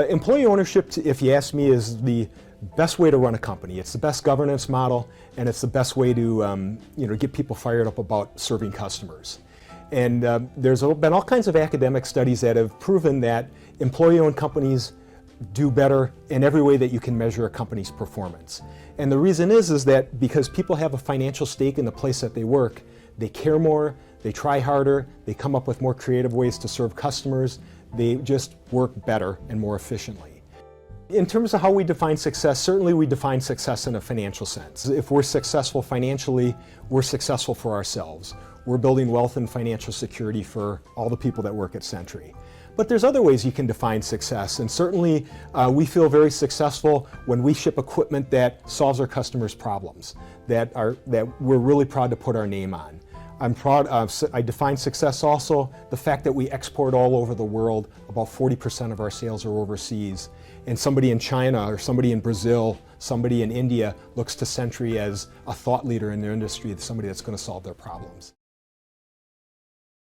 Employee ownership, if you ask me, is the best way to run a company. It's the best governance model, and it's the best way to get people fired up about serving customers. And there's been all kinds of academic studies that have proven that employee-owned companies do better in every way that you can measure a company's performance. And the reason is that because people have a financial stake in the place that they work, they care more, they try harder, they come up with more creative ways to serve customers, they just work better and more efficiently. In terms of how we define success, certainly we define success in a financial sense. If we're successful financially, we're successful for ourselves. We're building wealth and financial security for all the people that work at Sentry. But there's other ways you can define success, and certainly we feel very successful when we ship equipment that solves our customers' problems, that we're really proud to put our name on. I define success also the fact that we export all over the world. About 40% of our sales are overseas. And somebody in China or somebody in Brazil, somebody in India looks to Sentry as a thought leader in their industry, somebody that's going to solve their problems.